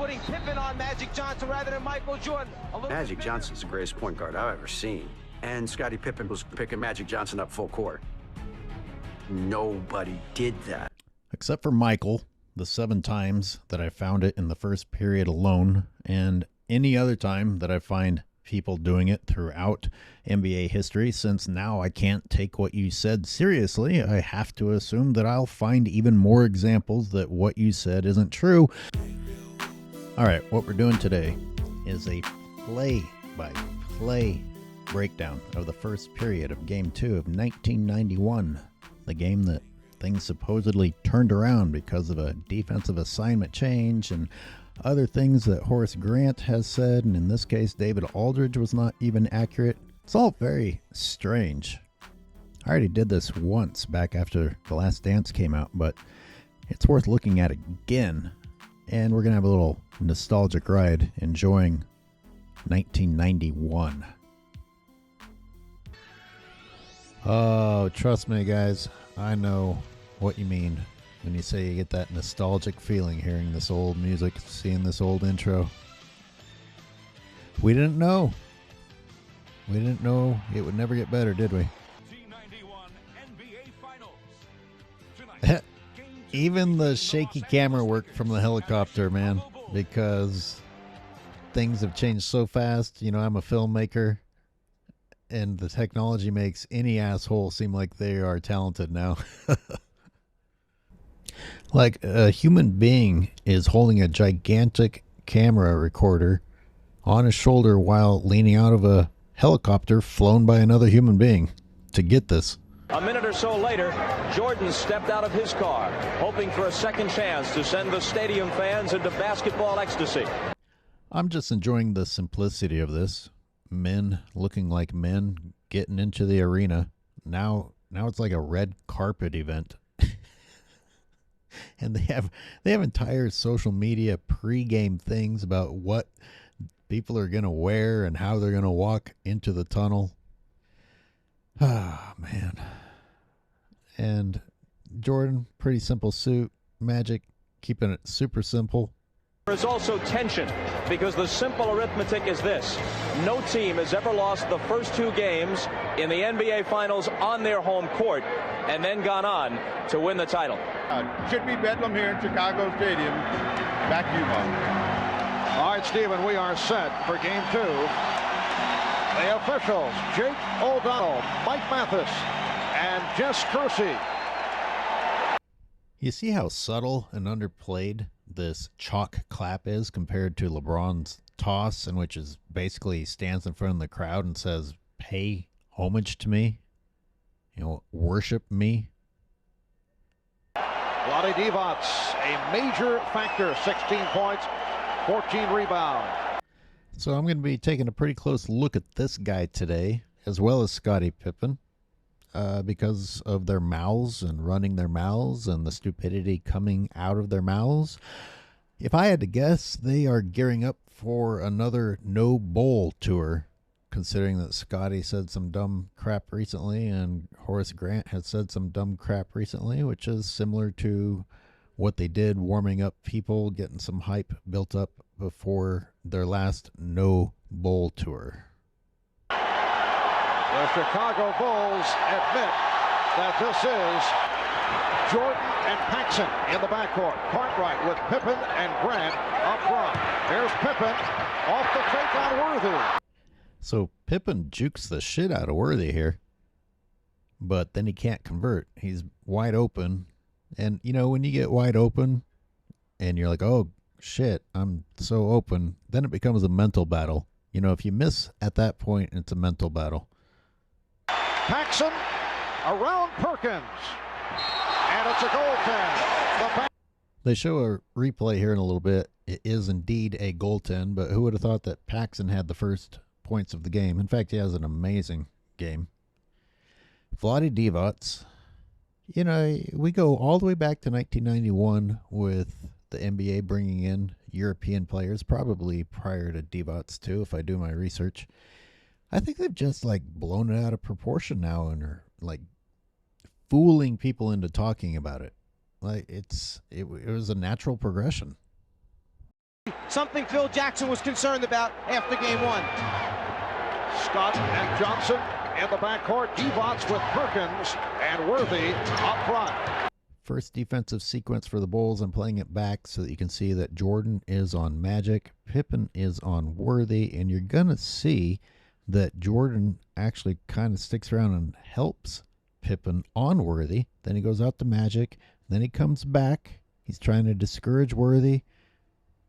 putting Pippen on Magic Johnson rather than Michael Jordan. Magic Johnson's the greatest point guard I've ever seen. And Scottie Pippen was picking Magic Johnson up full court. Nobody did that. Except for Michael, the 7 times that I found it in the first period alone, and any other time that I find people doing it throughout NBA history. Since now I can't take what you said seriously, I have to assume that I'll find even more examples that what you said isn't true. All right, what we're doing today is a play-by-play breakdown of the first period of Game 2 of 1991, the game that things supposedly turned around because of a defensive assignment change and other things that Horace Grant has said, and in this case, David Aldridge was not even accurate. It's all very strange. I already did this once back after The Last Dance came out, but it's worth looking at again. And we're going to have a little nostalgic ride enjoying 1991. Oh, trust me, guys. I know what you mean when you say you get that nostalgic feeling hearing this old music, seeing this old intro. We didn't know. We didn't know it would never get better, did we? Even the shaky camera work from the helicopter, man, because things have changed so fast. You know, I'm a filmmaker, and the technology makes any asshole seem like they are talented now. Like a human being is holding a gigantic camera recorder on his shoulder while leaning out of a helicopter flown by another human being to get this. A minute or so later, Jordan stepped out of his car, hoping for a second chance to send the stadium fans into basketball ecstasy. I'm just enjoying the simplicity of this. Men looking like men getting into the arena. Now it's like a red carpet event. And they have entire social media pregame things about what people are going to wear and how they're going to walk into the tunnel. Ah, man. And Jordan, pretty simple suit. Magic, keeping it super simple. There is also tension because the simple arithmetic is this. No team has ever lost the first 2 games in the NBA Finals on their home court and then gone on to win the title. Should be Bedlam here in Chicago Stadium. Back to you, Bob. All right, Stephen, we are set for Game 2. The officials, Jake O'Donnell, Mike Mathis, and Jess Kersey. You see how subtle and underplayed this chalk clap is compared to LeBron's toss, in which is basically he stands in front of the crowd and says, "Pay homage to me, you know, worship me." Vlade Divac, a major factor, 16 points, 14 rebounds. So I'm going to be taking a pretty close look at this guy today, as well as Scottie Pippen, because of their mouths and running their mouths and the stupidity coming out of their mouths. If I had to guess, they are gearing up for another no bowl tour, considering that Scottie said some dumb crap recently and Horace Grant has said some dumb crap recently, which is similar to what they did warming up people, getting some hype built up before their last no bowl tour. The Chicago Bulls admit that this is Jordan and Paxson in the backcourt. Cartwright with Pippen and Grant up front. Here's Pippen off the fake on Worthy. So Pippen jukes the shit out of Worthy here, but then he can't convert. He's wide open. And, you know, when you get wide open and you're like, oh, shit, I'm so open, then it becomes a mental battle. You know, if you miss at that point, it's a mental battle. Paxson around Perkins. And it's a goaltend. They show a replay here in a little bit. It is indeed a goaltend, but who would have thought that Paxson had the first points of the game? In fact, he has an amazing game. Vlade Divac. You know, we go all the way back to 1991 with the NBA bringing in European players, probably prior to Divac too, if I do my research. I think they've just like blown it out of proportion now and are like fooling people into talking about it. Like it was a natural progression. Something Phil Jackson was concerned about after game one. Scott and Johnson in the backcourt. Divac with Perkins and Worthy up front. First defensive sequence for the Bulls. I'm playing it back so that you can see that Jordan is on Magic, Pippen is on Worthy, and you're going to see that Jordan actually kind of sticks around and helps Pippen on Worthy. Then he goes out to Magic. Then he comes back. He's trying to discourage Worthy.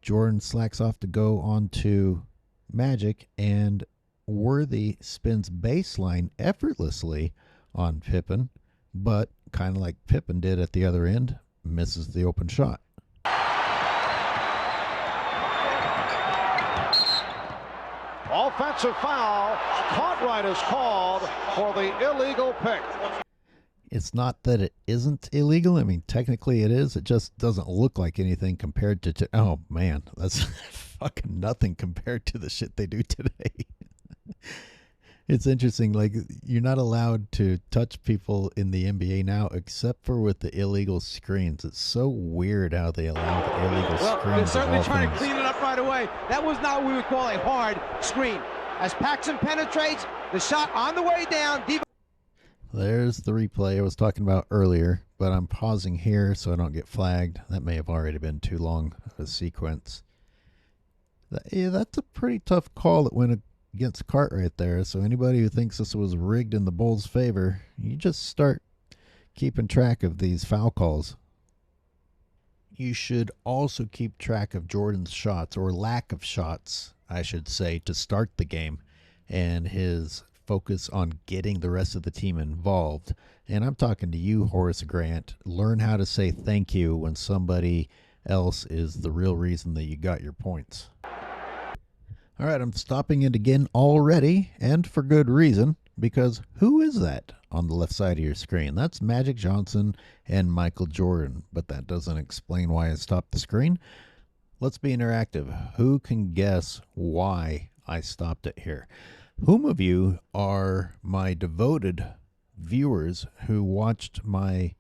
Jordan slacks off to go on to Magic, and Worthy spins baseline effortlessly on Pippen, but kind of like Pippen did at the other end, misses the open shot. Offensive foul. Cartwright is called for the illegal pick. It's not that it isn't illegal. I mean, technically it is. It just doesn't look like anything compared to oh, man, that's fucking nothing compared to the shit they do today. It's interesting. Like, you're not allowed to touch people in the NBA now except for with the illegal screens. It's so weird how they allow the illegal screens. Well, they're certainly trying things. to clean it up right away. That was not what we would call a hard screen. As Paxson penetrates, the shot on the way down. There's the replay I was talking about earlier, but I'm pausing here so I don't get flagged. That may have already been too long of a sequence. Yeah, that's a pretty tough call that went against Cartwright there. So anybody who thinks this was rigged in the Bulls' favor, you just start keeping track of these foul calls. You should also keep track of Jordan's shots, or lack of shots, I should say, to start the game, and his focus on getting the rest of the team involved. And I'm talking to you, Horace Grant. Learn how to say thank you when somebody else is the real reason that you got your points. All right, I'm stopping it again already, and for good reason, because who is that on the left side of your screen? That's Magic Johnson and Michael Jordan, but that doesn't explain why I stopped the screen. Let's be interactive. Who can guess why I stopped it here? Whom of you are my devoted viewers who watched my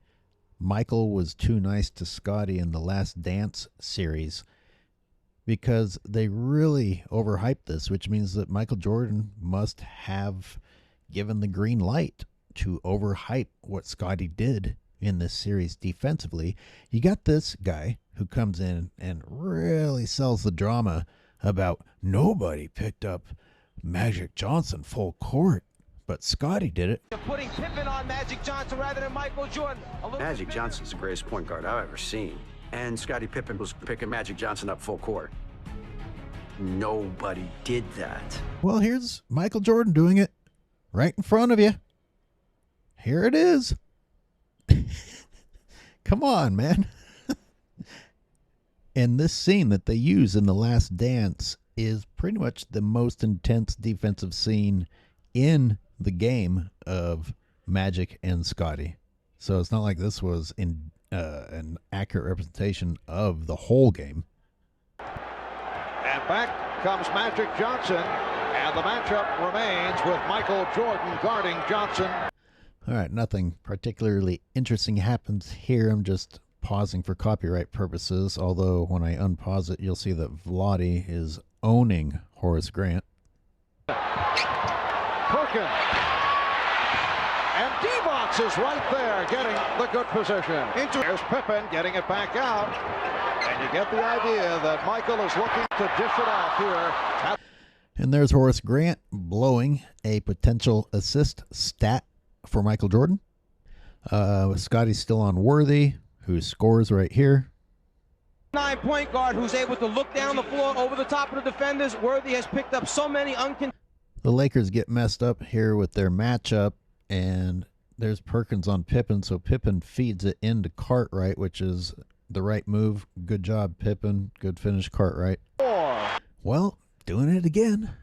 Michael Was Too Nice to Scottie in the Last Dance series? Because they really overhyped this, which means that Michael Jordan must have given the green light to overhype what Scottie did in this series defensively. You got this guy who comes in and really sells the drama about nobody picked up Magic Johnson full court, but Scottie did it. You're putting Pippen on Magic Johnson rather than Michael Jordan. Magic Johnson's the greatest point guard I've ever seen. And Scottie Pippen was picking Magic Johnson up full court. Nobody did that. Well, here's Michael Jordan doing it right in front of you. Here it is. Come on, man. And this scene that they use in The Last Dance is pretty much the most intense defensive scene in the game of Magic and Scottie. So it's not like this was in an accurate representation of the whole game. And back comes Magic Johnson, and the matchup remains with Michael Jordan guarding Johnson. All right, nothing particularly interesting happens here. I'm just pausing for copyright purposes, although when I unpause it, you'll see that Vlade is owning Horace Grant. Perkins. And Divac is right there getting the good position. Here's Pippen getting it back out. And you get the idea that Michael is looking to dish it off here. And there's Horace Grant blowing a potential assist stat for Michael Jordan. Scottie's still on Worthy, who scores right here. 9-point guard who's able to look down the floor over the top of the defenders. Worthy has picked up so many The Lakers get messed up here with their matchup, and there's Perkins on Pippen, so Pippen feeds it into Cartwright, which is the right move. Good job, Pippen. Good finish, Cartwright. Well, doing it again.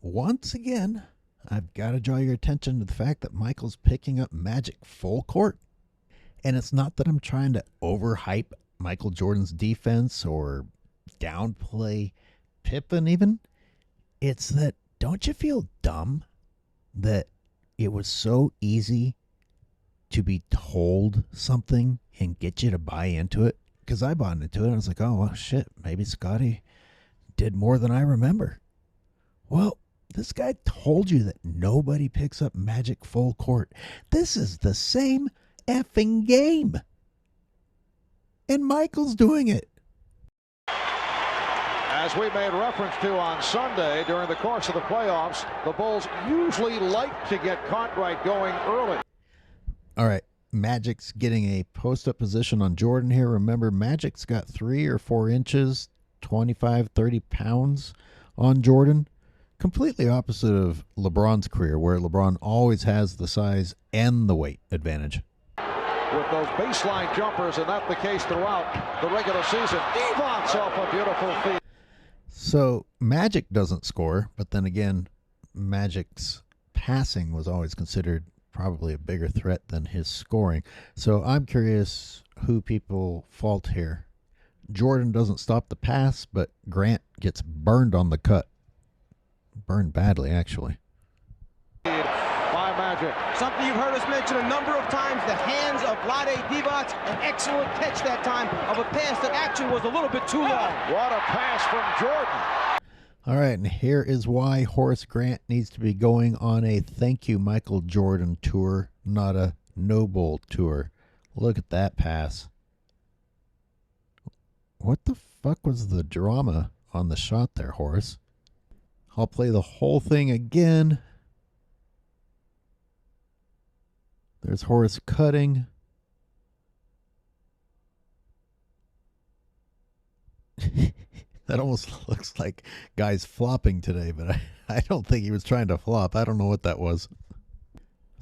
Once again, I've got to draw your attention to the fact that Michael's picking up Magic full court. And it's not that I'm trying to overhype Michael Jordan's defense or downplay Pippen even. It's that, don't you feel dumb that it was so easy to be told something and get you to buy into it? Because I bought into it. I was like, oh, well, shit, maybe Scottie did more than I remember. Well, this guy told you that nobody picks up Magic full court. This is the same effing game. And Michael's doing it. As we made reference to on Sunday, during the course of the playoffs, the Bulls usually like to get Cartwright going early. All right, Magic's getting a post-up position on Jordan here. Remember, Magic's got 3 or 4 inches, 25, 30 pounds on Jordan. Completely opposite of LeBron's career, where LeBron always has the size and the weight advantage. With those baseline jumpers, and that's the case throughout the regular season. Divac's off a beautiful feed. So Magic doesn't score, but then again, Magic's passing was always considered probably a bigger threat than his scoring. So I'm curious who people fault here. Jordan doesn't stop the pass, but Grant gets burned on the cut. Burned badly, actually. By Magic. Something you've heard us mention a number of times, the hands of Vlade Divac, an excellent catch that time of a pass that actually was a little bit too long. What a pass from Jordan. All right, and here is why Horace Grant needs to be going on a Thank You Michael Jordan tour, not a No Bowl tour. Look at that pass. What the fuck was the drama on the shot there, Horace? I'll play the whole thing again. There's Horace cutting. That almost looks like guys flopping today, but I don't think he was trying to flop. I don't know what that was.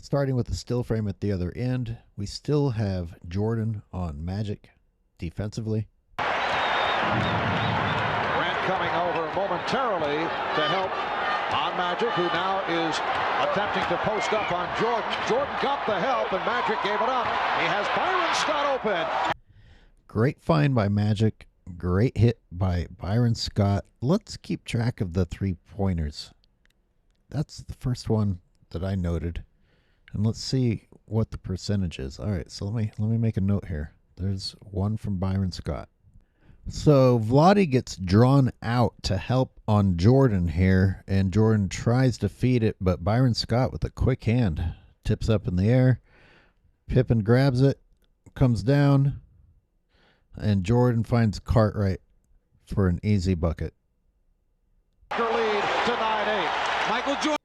Starting with the still frame at the other end, we still have Jordan on Magic defensively. Grant coming over momentarily to help on Magic, who now is attempting to post up on Jordan. Jordan got the help, and Magic gave it up. He has Byron Scott open. Great find by Magic. Great hit by Byron Scott. Let's keep track of the three-pointers. That's the first one that I noted. And let's see what the percentage is. All right, so let me make a note here. There's one from Byron Scott. So Vlade gets drawn out to help on Jordan here, and Jordan tries to feed it, but Byron Scott with a quick hand tips up in the air. Pippen grabs it, comes down, and Jordan finds Cartwright for an easy bucket. Lead to 9-8. Michael Jordan.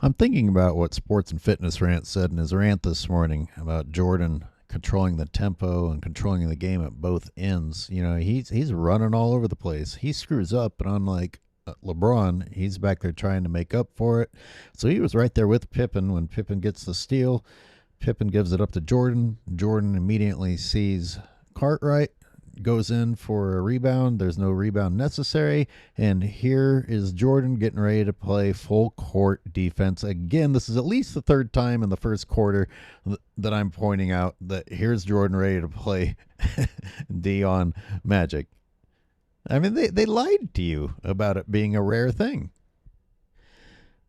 I'm thinking about what Sports and Fitness Rant said in his rant this morning about Jordan controlling the tempo and controlling the game at both ends. You know, he's running all over the place. He screws up, but unlike LeBron, he's back there trying to make up for it. So he was right there with Pippen when Pippen gets the steal. Pippen gives it up to Jordan. Jordan immediately sees Cartwright, goes in for a rebound. There's no rebound necessary. And here is Jordan getting ready to play full court defense. Again, this is at least the third time in the first quarter that I'm pointing out that here's Jordan ready to play D on Magic. I mean, they lied to you about it being a rare thing.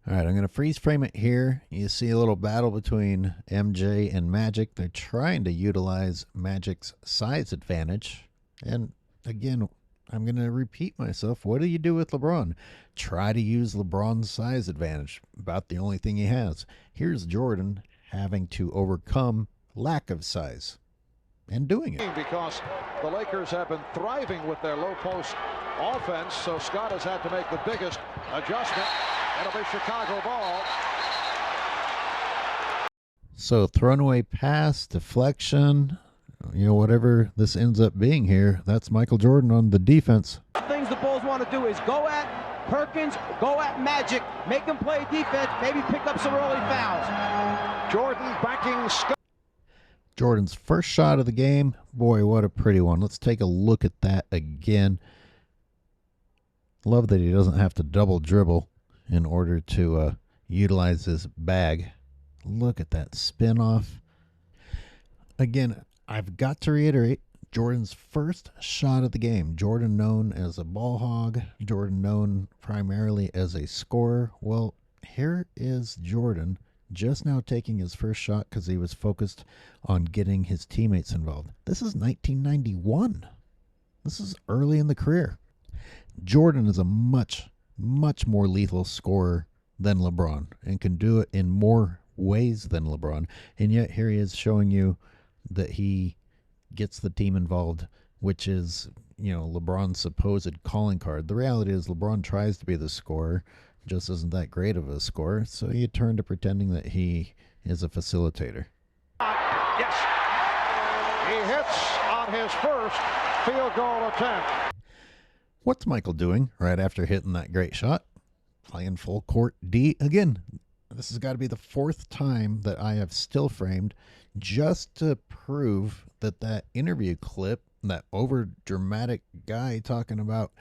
All right, I'm going to freeze frame it here. You see a little battle between MJ and Magic. They're trying to utilize Magic's size advantage. And again, I'm going to repeat myself. What do you do with LeBron? Try to use LeBron's size advantage. About the only thing he has. Here's Jordan having to overcome lack of size and doing it. Because the Lakers have been thriving with their low post offense, so Scott has had to make the biggest adjustment. It'll be Chicago ball. So thrown away pass, deflection, you know, whatever this ends up being here, that's Michael Jordan on the defense. Things the Bulls want to do is go at Perkins, go at Magic, make them play defense, maybe pick up some early fouls. Jordan backing Scott. Jordan's first shot of the game. Boy, what a pretty one. Let's take a look at that again. Love that he doesn't have to double dribble in order to utilize his bag. Look at that spin off. Again, I've got to reiterate, Jordan's first shot of the game. Jordan known as a ball hog. Jordan known primarily as a scorer. Well, here is Jordan just now taking his first shot because he was focused on getting his teammates involved. This is 1991. This is early in the career. Jordan is a much more lethal scorer than LeBron and can do it in more ways than LeBron. And yet here he is showing you that he gets the team involved, which is, you know, LeBron's supposed calling card. The reality is LeBron tries to be the scorer, just isn't that great of a scorer, so you turn to pretending that he is a facilitator. Yes. He hits on his first field goal attempt. What's Michael doing right after hitting that great shot? Playing full court D. Again, this has got to be the fourth time that I have still framed just to prove that that interview clip, that over dramatic guy talking about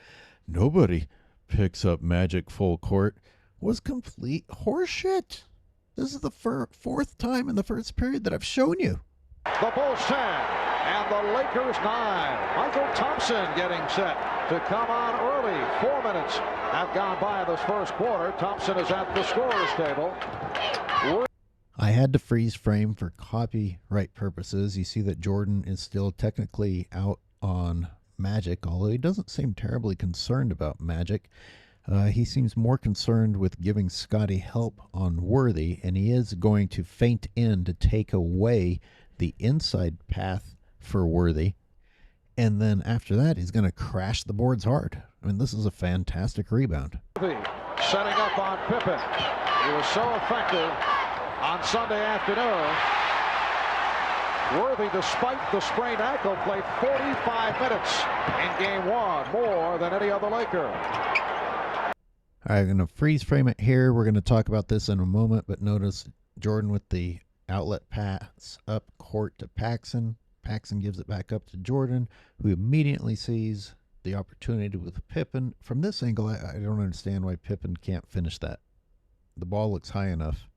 nobody picks up Magic full court, was complete horseshit. This is the fourth time in the first period that I've shown you. The Bulls 10 and the Lakers 9. Michael Thompson getting set to come on early. 4 minutes have gone by this first quarter. Thompson is at the scorer's table. I had to freeze frame for copyright purposes. You see that Jordan is still technically out on Magic, although he doesn't seem terribly concerned about Magic. He seems more concerned with giving Scottie help on Worthy, and he is going to feint in to take away the inside path for Worthy. And then after that, he's going to crash the boards hard. I mean, this is a fantastic rebound. Setting up on Pippen. He was so effective on Sunday afternoon. Worthy, despite the sprained ankle, played 45 minutes in game one, more than any other Laker. All right, I'm going to freeze frame it here. We're going to talk about this in a moment, but notice Jordan with the outlet pass up court to Paxson. Paxson gives it back up to Jordan, who immediately sees the opportunity with Pippen. From this angle, I don't understand why Pippen can't finish that. The ball looks high enough.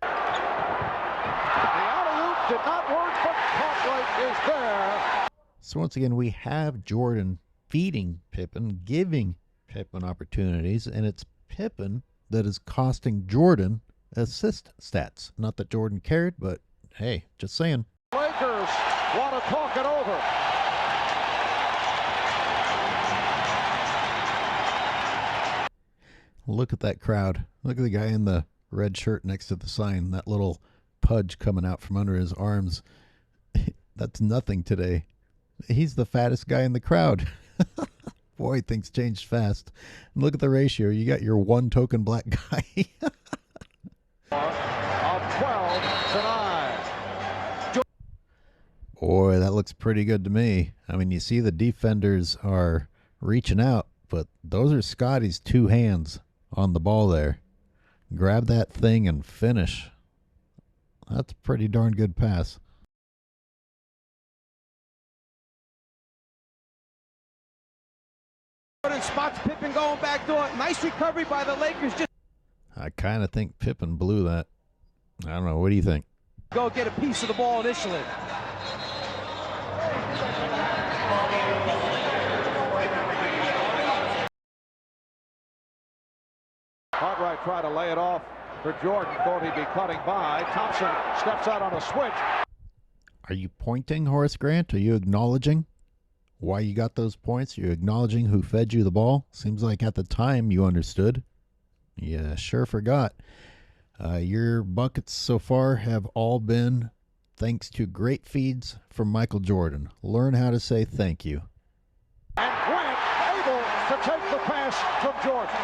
The alley-oop did not work, but Cartwright is there. So once again, we have Jordan feeding Pippen, giving Pippen opportunities, and it's Pippen that is costing Jordan assist stats. Not that Jordan cared, but hey, just saying. Lakers want to talk it over. Look at that crowd. Look at the guy in the red shirt next to the sign. That little pudge coming out from under his arms. That's nothing today. He's the fattest guy in the crowd. Boy, things changed fast. And look at the ratio. You got your one token black guy. Of 12 to 9. Boy, that looks pretty good to me. I mean, you see the defenders are reaching out, but those are Scottie's two hands on the ball there. Grab that thing and finish. That's a pretty darn good pass. Jordan spots Pippen going back door. Nice recovery by the Lakers. Just I kind of think Pippen blew that. I don't know. What do you think? go get a piece of the ball initially. Cartwright tried to lay it off for Jordan. Thought he'd be cutting by. Thompson steps out on a switch. Are you pointing, Horace Grant? Are you acknowledging why you got those points? You're acknowledging who fed you the ball? Seems like at the time you understood. Yeah, sure forgot. Your buckets so far have all been thanks to great feeds from Michael Jordan. Learn how to say thank you. And Grant able to take the pass from Jordan.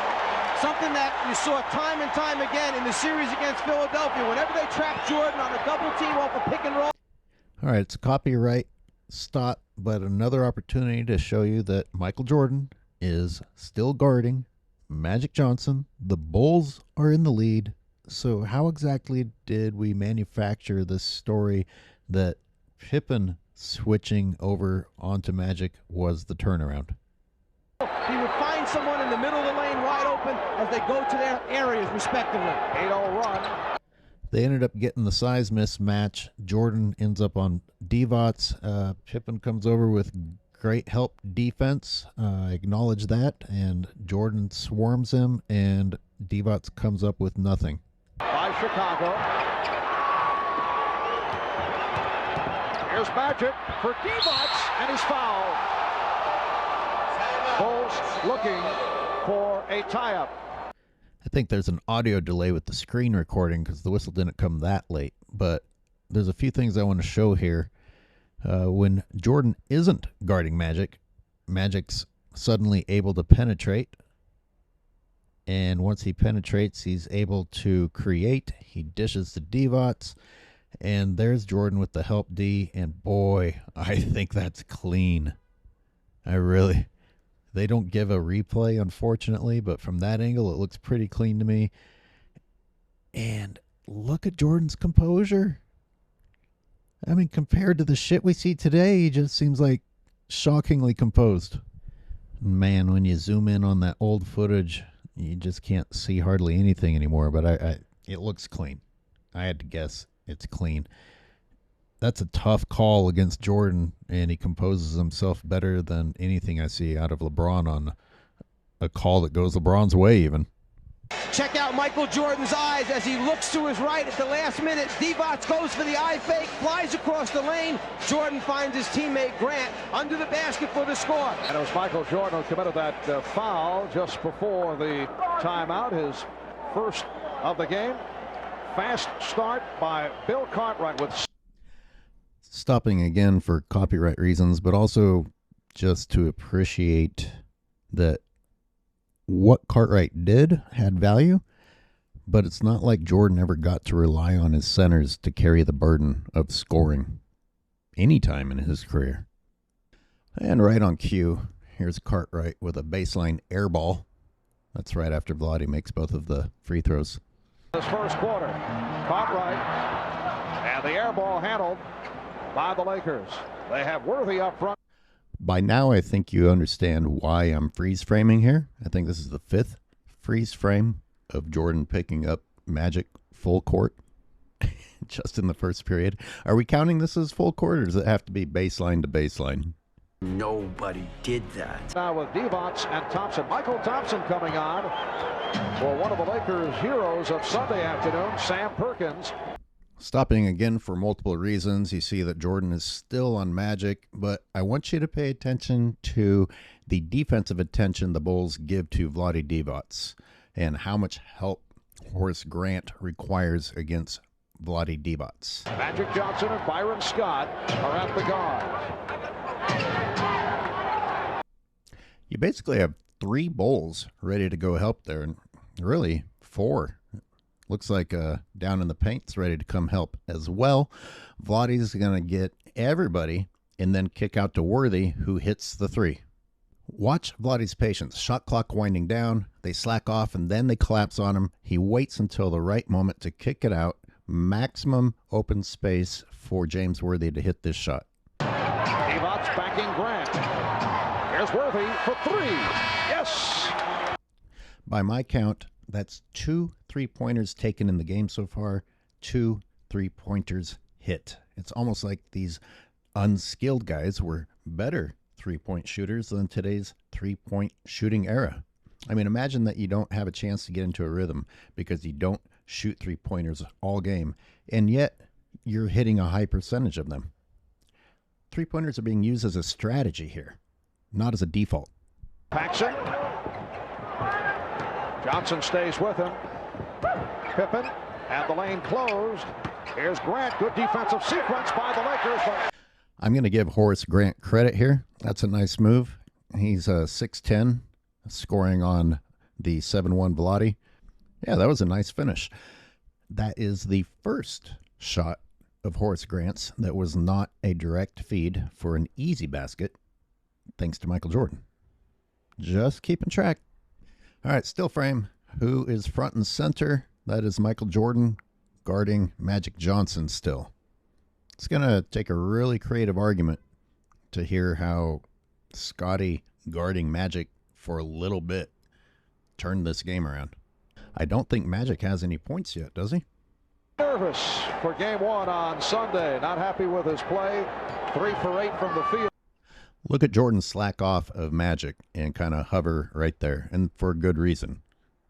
Something that you saw time and time again in the series against Philadelphia. Whenever they trapped Jordan on a double team off a pick and roll. All right, it's a copyright stop, but another opportunity to show you that Michael Jordan is still guarding Magic Johnson. The Bulls are in the lead. So how exactly did we manufacture this story that Pippen switching over onto Magic was the turnaround? He would find someone in the middle of the lane wide open as they go to their areas respectively. 8-0 run. They ended up getting the size mismatch. Jordan ends up on Divac. Pippen comes over with great help defense. Acknowledge that. And Jordan swarms him, and Divac comes up with nothing. By Chicago. Here's Magic for Divac, and he's fouled. Bulls looking for a tie-up. I think there's an audio delay with the screen recording because the whistle didn't come that late. But there's a few things I want to show here. When Jordan isn't guarding Magic, Magic's suddenly able to penetrate. And once he penetrates, he's able to create. He dishes to Divac. And there's Jordan with the help D. And boy, I think that's clean. They don't give a replay, unfortunately, but from that angle, it looks pretty clean to me. And look at Jordan's composure. I mean, compared to the shit we see today, he just seems like shockingly composed. Man, when you zoom in on that old footage, you just can't see hardly anything anymore, but it looks clean. I had to guess it's clean. That's a tough call against Jordan, and he composes himself better than anything I see out of LeBron on a call that goes LeBron's way even. Check out Michael Jordan's eyes as he looks to his right at the last minute. Divac goes for the eye fake, flies across the lane. Jordan finds his teammate Grant under the basket for the score. And it was Michael Jordan who committed that foul just before the timeout, his first of the game. Fast start by Bill Cartwright with... Stopping again for copyright reasons, but also just to appreciate that what Cartwright did had value, but it's not like Jordan ever got to rely on his centers to carry the burden of scoring any time in his career. And right on cue, here's Cartwright with a baseline air ball. That's right after Vlade makes both of the free throws. This first quarter, Cartwright and the air ball handled by the Lakers. They have Worthy up front. By now, I think you understand why I'm freeze framing here. I think this is the 5th freeze frame of Jordan picking up Magic full court just in the first period. Are we counting this as full court, or does it have to be baseline to baseline? Nobody did that. Now with Divac and Thompson. Michael Thompson coming on for one of the Lakers' heroes of Sunday afternoon, Sam Perkins. Stopping again for multiple reasons. You see that Jordan is still on Magic, but I want you to pay attention to the defensive attention the Bulls give to Vlade Divac and how much help Horace Grant requires against Vlade Divac. Magic Johnson and Byron Scott are at the guards. You basically have 3 Bulls ready to go help there, and really 4. Looks like down in the paint's ready to come help as well. Vlade's going to get everybody and then kick out to Worthy, who hits the 3. Watch Vlade's patience. Shot clock winding down. They slack off, and then they collapse on him. He waits until the right moment to kick it out. Maximum open space for James Worthy to hit this shot. Divac backing Grant. Here's Worthy for 3. Yes! By my count, that's 2 3-pointers taken in the game so far, 2 3-pointers hit. It's almost like these unskilled guys were better 3-point shooters than today's 3-point shooting era. I mean, imagine that you don't have a chance to get into a rhythm because you don't shoot 3-pointers all game, and yet you're hitting a high percentage of them. 3-pointers are being used as a strategy here, not as a default. Paxson. Johnson stays with him. Pippen, and the lane closed. Here's Grant. Good defensive sequence by the Lakers. But I'm going to give Horace Grant credit here. That's a nice move. He's 6'10", scoring on the 7-1 Vlade. Yeah, that was a nice finish. That is the first shot of Horace Grant's that was not a direct feed for an easy basket, thanks to Michael Jordan. Just keeping track. All right, still frame. Who is front and center? That is Michael Jordan guarding Magic Johnson still. It's going to take a really creative argument to hear how Scottie guarding Magic for a little bit turned this game around. I don't think Magic has any points yet, does he? Nervous for game 1 on Sunday. Not happy with his play. 3 for 8 from the field. Look at Jordan slack off of Magic and kind of hover right there, and for good reason,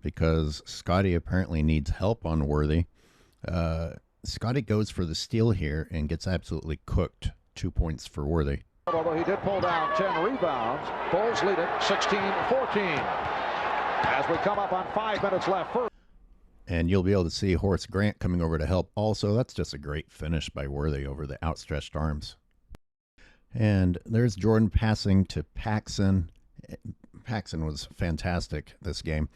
because Scottie apparently needs help on Worthy. Scottie goes for the steal here and gets absolutely cooked. 2 points for Worthy. Although he did pull down 10 rebounds, Bulls lead it 16-14. As we come up on 5 minutes left first. And you'll be able to see Horace Grant coming over to help also. That's just a great finish by Worthy over the outstretched arms. And there's Jordan passing to Paxson. Paxson was fantastic this game.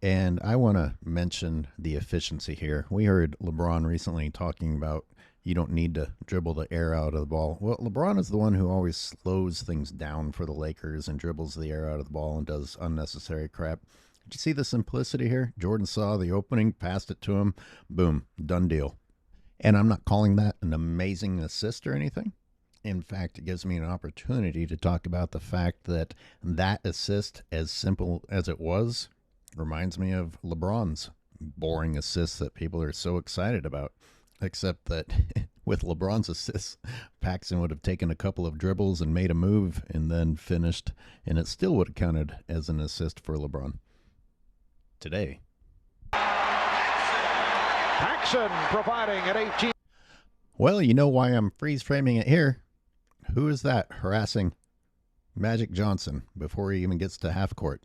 And I want to mention the efficiency here. We heard LeBron recently talking about you don't need to dribble the air out of the ball. Well, LeBron is the one who always slows things down for the Lakers and dribbles the air out of the ball and does unnecessary crap. Did you see the simplicity here? Jordan saw the opening, passed it to him, boom, done deal. And I'm not calling that an amazing assist or anything. In fact, it gives me an opportunity to talk about the fact that that assist, as simple as it was, reminds me of LeBron's boring assists that people are so excited about. Except that with LeBron's assists, Paxson would have taken a couple of dribbles and made a move and then finished, and it still would have counted as an assist for LeBron. Today. Paxson providing at 18. Well, you know why I'm freeze framing it here. Who is that harassing Magic Johnson before he even gets to half court?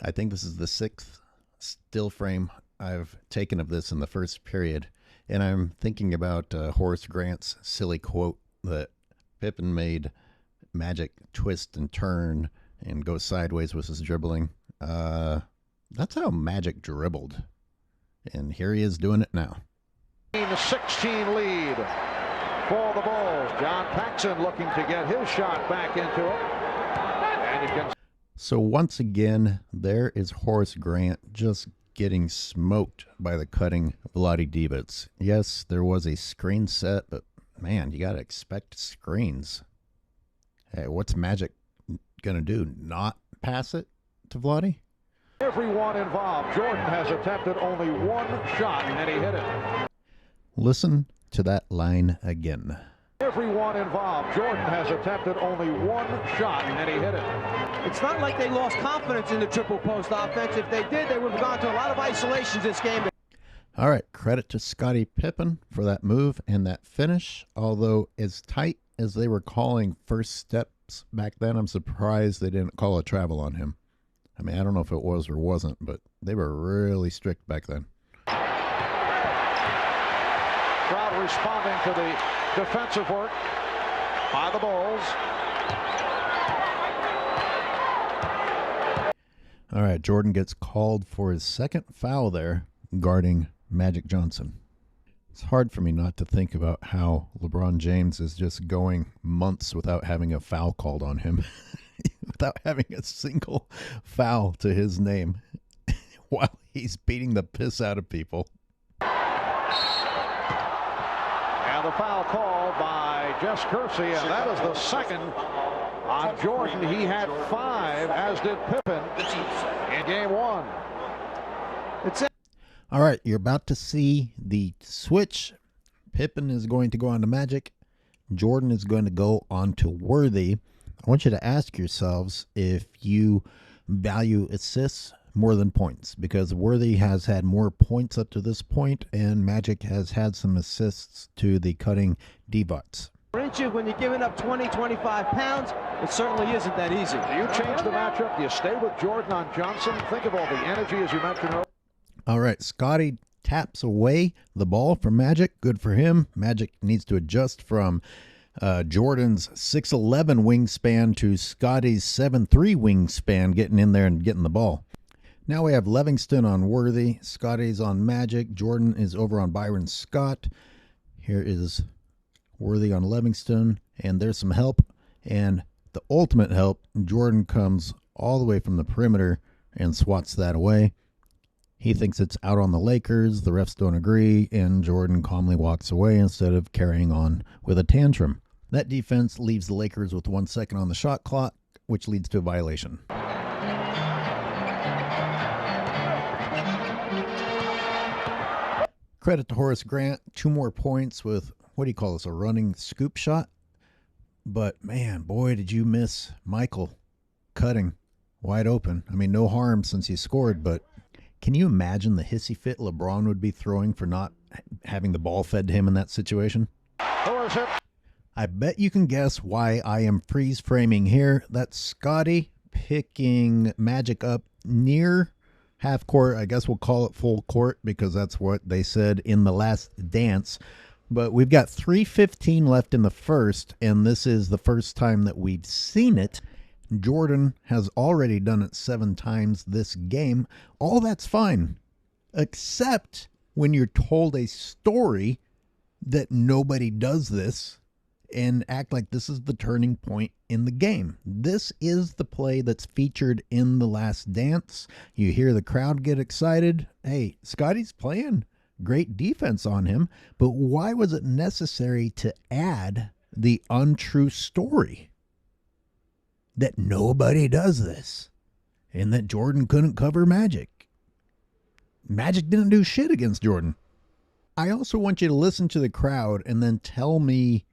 I think this is the 6th still frame I've taken of this in the first period, and I'm thinking about Horace Grant's silly quote that Pippen made Magic twist and turn and go sideways with his dribbling. That's how Magic dribbled, and here he is doing it now. 16 lead for the Bulls. John Paxson looking to get his shot back into it. And you can... So once again, there is Horace Grant just getting smoked by the cutting Vlade Divac. Yes, there was a screen set, but man, you got to expect screens. Hey, what's Magic going to do? Not pass it to Vlade? Everyone involved. Jordan has attempted only one shot, and he hit it. Listen to that line again. Everyone involved. Jordan has attempted only one shot, and he hit it. It's not like they lost confidence in the triple post offense. If they did, they would have gone to a lot of isolations this game. All right, credit to Scottie Pippen for that move and that finish. Although as tight as they were calling first steps back then, I'm surprised they didn't call a travel on him. I mean, I don't know if it was or wasn't, but they were really strict back then. Crowd responding to the defensive work by the Bulls. All right, Jordan gets called for his second foul there, guarding Magic Johnson. It's hard for me not to think about how LeBron James is just going months without having a foul called on him, without having a single foul to his name, while he's beating the piss out of people. And the foul called by Jess Kersey, and that is the second on Jordan. He had 5, as did Pippen, in game 1. All right, you're about to see the switch. Pippen is going to go on to Magic. Jordan is going to go on to Worthy. I want you to ask yourselves if you value assists more than points, because Worthy has had more points up to this point, and Magic has had some assists to the cutting Divac. When you're giving up 20, 25 pounds, it certainly isn't that easy. Do you change the matchup? Do you stay with Jordan on Johnson? Think of all the energy, as you mentioned earlier. All right, Scottie taps away the ball from Magic. Good for him. Magic needs to adjust from Jordan's 6'11 wingspan to Scottie's 7'3 wingspan, getting in there and getting the ball. Now we have Livingston on Worthy. Scottie's on Magic. Jordan is over on Byron Scott. Here is Worthy on Livingston, and there's some help. And the ultimate help, Jordan comes all the way from the perimeter and swats that away. He thinks it's out on the Lakers. The refs don't agree, and Jordan calmly walks away instead of carrying on with a tantrum. That defense leaves the Lakers with 1 second on the shot clock, which leads to a violation. Credit to Horace Grant. 2 more points with, what do you call this, a running scoop shot? But, man, boy, did you miss Michael cutting wide open. I mean, no harm since he scored, but can you imagine the hissy fit LeBron would be throwing for not having the ball fed to him in that situation? I bet you can guess why I am freeze framing here. That's Scottie picking Magic up near half court. I guess we'll call it full court because that's what they said in the last dance. But we've got 3:15 left in the first, and this is the first time that we've seen it. Jordan has already done it 7 times this game. All that's fine, except when you're told a story that nobody does this and act like this is the turning point in the game. This is the play that's featured in The Last Dance. You hear the crowd get excited. Hey, Scottie's playing great defense on him, but why was it necessary to add the untrue story that nobody does this and that Jordan couldn't cover Magic? Magic didn't do shit against Jordan. I also want you to listen to the crowd and then tell me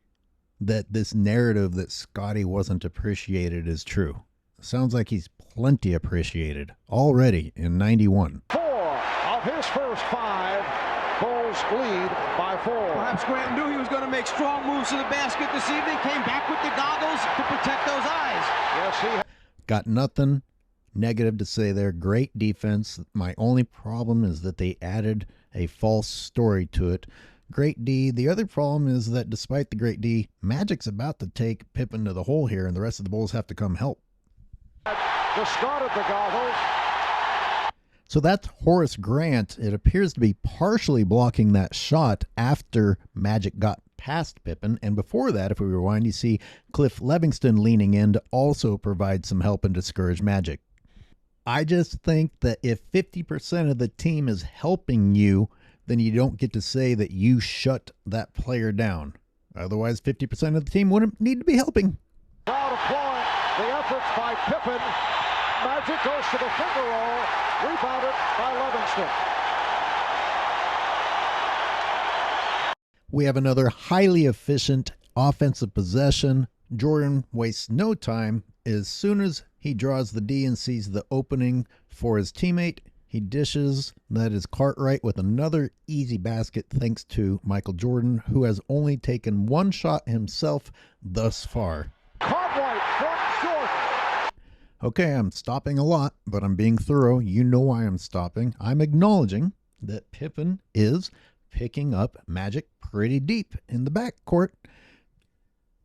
that this narrative that Scottie wasn't appreciated is true. Sounds like he's plenty appreciated already in 91. 4 of his first 5. Bulls lead by 4. Perhaps Grant knew he was going to make strong moves to the basket this evening, came back with the goggles to protect those eyes. Yes, he Got nothing negative to say there. Great defense. My only problem is that they added a false story to it. Great D. The other problem is that despite the great D, Magic's about to take Pippen to the hole here, and the rest of the Bulls have to come help. discarded the goggles. So that's Horace Grant. It appears to be partially blocking that shot after Magic got past Pippen. And before that, if we rewind, you see Cliff Levingston leaning in to also provide some help and discourage Magic. I just think that if 50% of the team is helping you, then you don't get to say that you shut that player down. Otherwise, 50% of the team wouldn't need to be helping. Crowd applauding the efforts by Pippen. Magic goes to the finger roll, rebounded by Levingston. We have another highly efficient offensive possession. Jordan wastes no time. As soon as he draws the D and sees the opening for his teammate, he dishes. That is Cartwright with another easy basket thanks to Michael Jordan, who has only taken one shot himself thus far. Cartwright from Jordan. Okay, I'm stopping a lot, but I'm being thorough. You know why I'm stopping. I'm acknowledging that Pippen is picking up Magic pretty deep in the backcourt.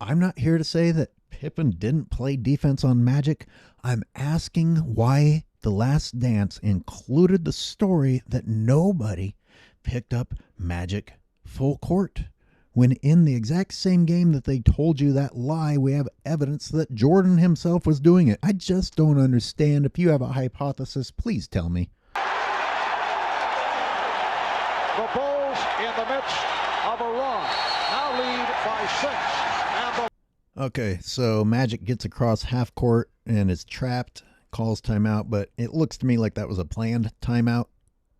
I'm not here to say that Pippen didn't play defense on Magic. I'm asking why The Last Dance included the story that nobody picked up Magic full court, when in the exact same game that they told you that lie, we have evidence that Jordan himself was doing it. I just don't understand. If you have a hypothesis, please tell me. The Bulls in the midst of a run, now lead by 6. And the Okay, so Magic gets across half court and is trapped, calls timeout, but it looks to me like that was a planned timeout.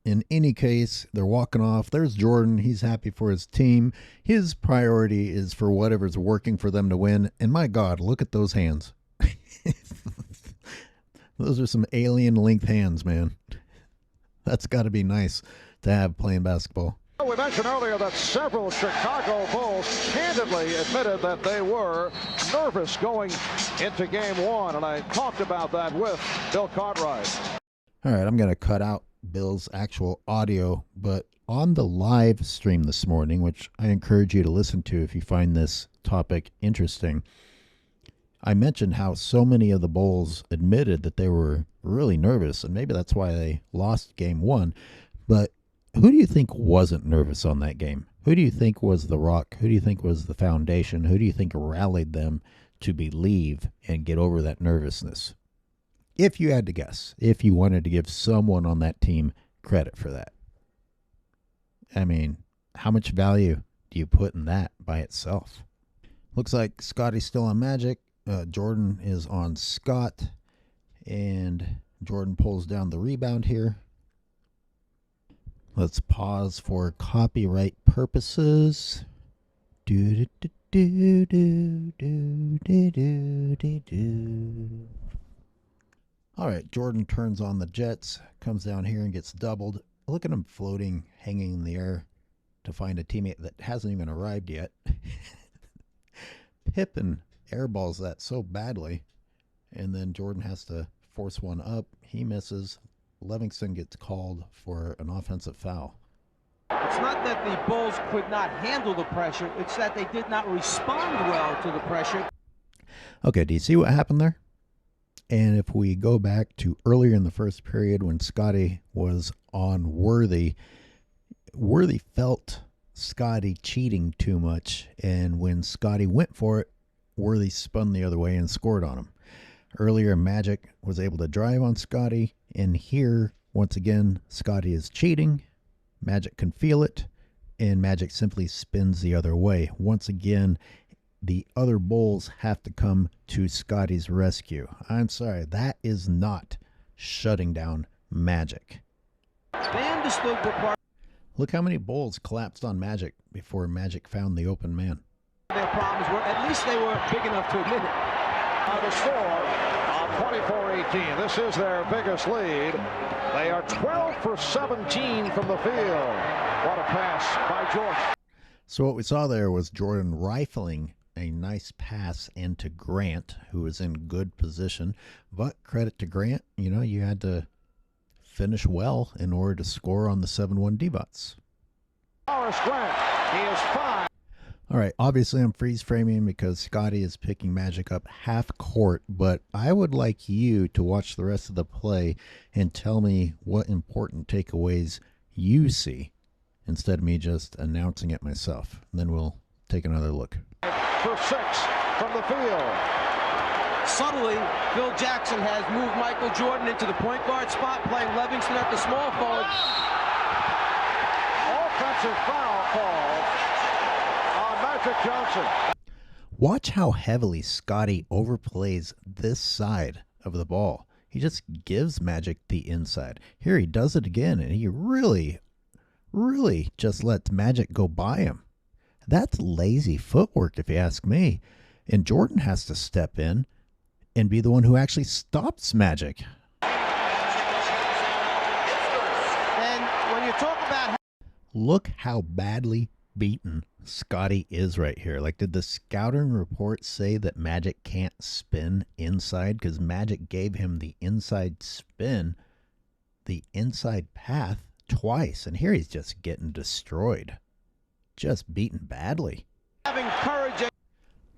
In any case, they're walking off. There's Jordan. He's happy for his team. His priority is for whatever's working for them to win. And my God, look at those hands. Those are some alien length hands, man. That's got to be nice to have playing basketball. we mentioned earlier that several Chicago Bulls candidly admitted that they were nervous going into game 1, and I talked about that with Bill Cartwright. All right, I'm going to cut out Bill's actual audio, but on the live stream this morning, which I encourage you to listen to if you find this topic interesting, I mentioned how so many of the Bulls admitted that they were really nervous, and maybe that's why they lost game 1. But who do you think wasn't nervous on that game? Who do you think was the rock? Who do you think was the foundation? Who do you think rallied them to believe and get over that nervousness? If you had to guess, if you wanted to give someone on that team credit for that. I mean, how much value do you put in that by itself? Looks like Scottie's still on Magic. Jordan is on Scott. And Jordan pulls down the rebound here. Let's pause for copyright purposes. Do do do do do do do do do. All right, Jordan turns on the Jets, comes down here and gets doubled. Look at him floating, hanging in the air to find a teammate that hasn't even arrived yet. Pippen airballs that so badly, and then Jordan has to force one up. He misses. Livingston gets called for an offensive foul. It's not that the Bulls could not handle the pressure. It's that they did not respond well to the pressure. Okay, do you see what happened there? And if we go back to earlier in the first period when Scottie was on Worthy, Worthy felt Scottie cheating too much. And when Scottie went for it, Worthy spun the other way and scored on him. Earlier, Magic was able to drive on Scottie. And here, once again, Scottie is cheating. Magic can feel it. And Magic simply spins the other way. Once again, the other Bulls have to come to Scottie's rescue. I'm sorry, that is not shutting down Magic. They understood the part. Look how many Bulls collapsed on Magic before Magic found the open man. Their problems were, at least they were big enough to admit it. The score on 24-18. This is their biggest lead. They are 12 for 17 from the field. What a pass by Jordan. So what we saw there was Jordan rifling a nice pass into Grant, who was in good position. But credit to Grant, you know, you had to finish well in order to score on the 7-1 Divac. Horace Grant, he is 5. All right, obviously I'm freeze framing because Scottie is picking Magic up half court, but I would like you to watch the rest of the play and tell me what important takeaways you see instead of me just announcing it myself. And then we'll take another look. For 6 from the field. Subtly, Phil Jackson has moved Michael Jordan into the point guard spot, playing Livingston at the small forward. Offensive foul call on Magic Johnson. Watch how heavily Scottie overplays this side of the ball. He just gives Magic the inside. Here he does it again, and he really just lets Magic go by him. That's lazy footwork, if you ask me. And Jordan has to step in and be the one who actually stops Magic. And when you talk about... Look how badly beaten Scottie is right here. Like, did the scouting report say that Magic can't spin inside? Because Magic gave him the inside spin, the inside path twice. And here he's just getting destroyed. Just beaten badly. Having courage.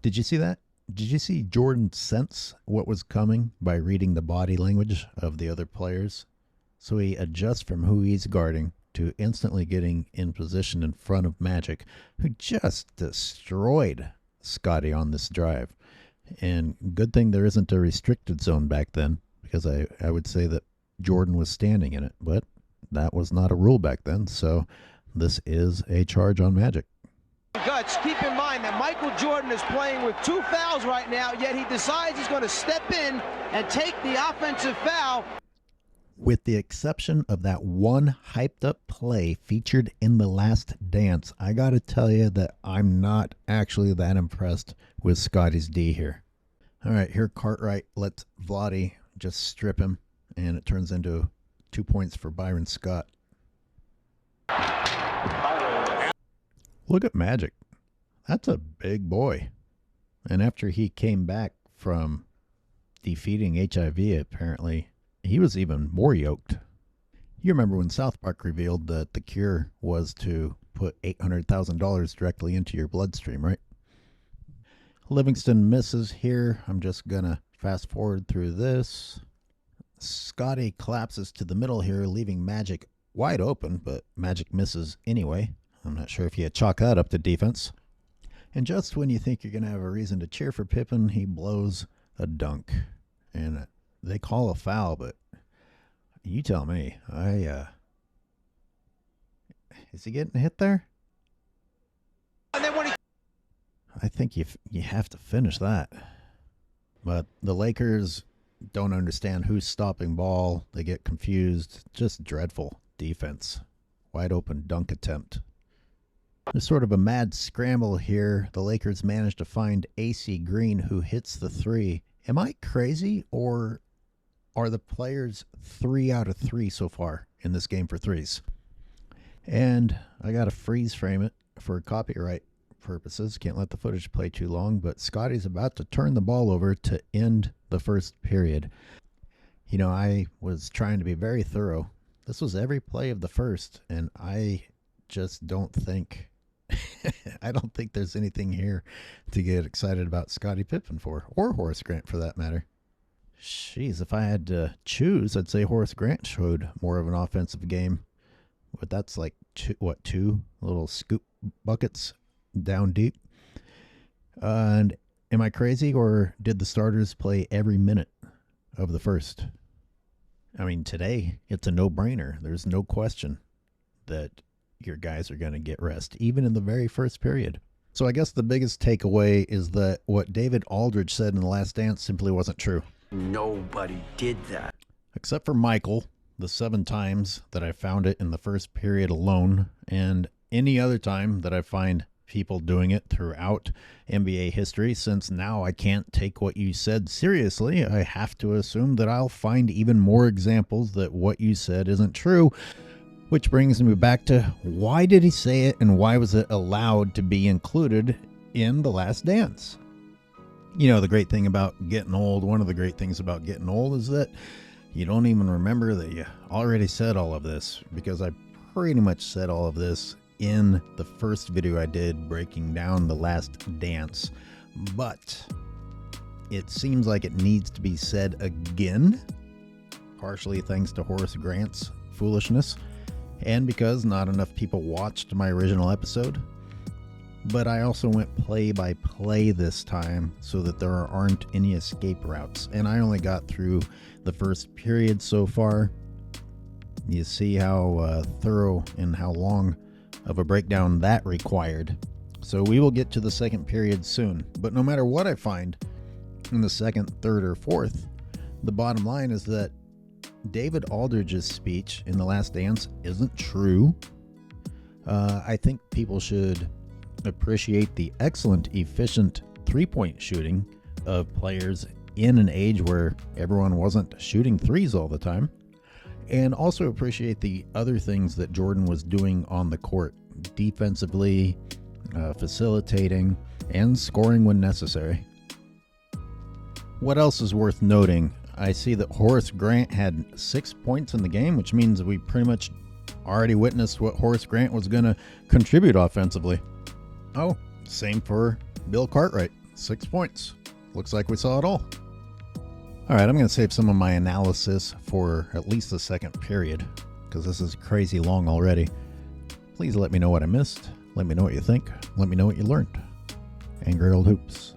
Did you see that? Did you see Jordan sense what was coming by reading the body language of the other players? So he adjusts from who he's guarding to instantly getting in position in front of Magic, who just destroyed Scottie on this drive. And good thing there isn't a restricted zone back then, because I would say that Jordan was standing in it, but that was not a rule back then, so this is a charge on Magic. Guts, keep in mind that Michael Jordan is playing with 2 fouls right now, yet he decides he's going to step in and take the offensive foul. With the exception of that one hyped up play featured in The Last Dance, I got to tell you that I'm not actually that impressed with Scottie's D here. All right, here Cartwright lets Vlade just strip him, and it turns into 2 points for Byron Scott. Look at Magic. That's a big boy. And after he came back from defeating HIV, apparently, he was even more yoked. You remember when South Park revealed that the cure was to put $800,000 directly into your bloodstream, right? Livingston misses here. I'm just going to fast forward through this. Scottie collapses to the middle here, leaving Magic wide open, but Magic misses anyway. I'm not sure if you chalk that up to defense. And just when you think you're going to have a reason to cheer for Pippen, he blows a dunk. And they call a foul, but you tell me. Is he getting hit there? And then when he... I think you have to finish that. But the Lakers don't understand who's stopping ball. They get confused. Just dreadful defense. Wide open dunk attempt. There's sort of a mad scramble here. The Lakers manage to find AC Green, who hits the 3. Am I crazy, or are the players 3 out of 3 so far in this game for threes? And I got to freeze frame it for copyright purposes. Can't let the footage play too long, but Scottie's about to turn the ball over to end the first period. You know, I was trying to be very thorough. This was every play of the first, and I just don't think I don't think there's anything here to get excited about Scottie Pippen for, or Horace Grant for that matter. Jeez, if I had to choose, I'd say Horace Grant showed more of an offensive game. But that's like two little scoop buckets down deep. And am I crazy, or did the starters play every minute of the first? I mean, today it's a no-brainer. There's no question that your guys are going to get rest, even in the very first period. So I guess the biggest takeaway is that what David Aldridge said in The Last Dance simply wasn't true. Nobody did that. Except for Michael, the 7 times that I found it in the first period alone, and any other time that I find people doing it throughout NBA history. Since now I can't take what you said seriously, I have to assume that I'll find even more examples that what you said isn't true. Which brings me back to, why did he say it, and why was it allowed to be included in The Last Dance? You know, the great thing about getting old, one of the great things about getting old is that you don't even remember that you already said all of this, because I pretty much said all of this in the first video I did breaking down The Last Dance. But it seems like it needs to be said again, partially thanks to Horace Grant's foolishness, and because not enough people watched my original episode. But I also went play by play this time so that there aren't any escape routes. And I only got through the first period so far. You see how thorough and how long of a breakdown that required. So we will get to the second period soon. But no matter what I find in the second, third, or fourth, the bottom line is that David Aldridge's speech in The Last Dance isn't true. I think people should appreciate the excellent, efficient three-point shooting of players in an age where everyone wasn't shooting threes all the time, and also appreciate the other things that Jordan was doing on the court, defensively, facilitating, and scoring when necessary. What else is worth noting? I see that Horace Grant had 6 points in the game, which means we pretty much already witnessed what Horace Grant was going to contribute offensively. Oh, same for Bill Cartwright, 6 points. Looks like we saw it all. All right, I'm going to save some of my analysis for at least the second period, because this is crazy long already. Please let me know what I missed. Let me know what you think. Let me know what you learned. Angry Old Hoops.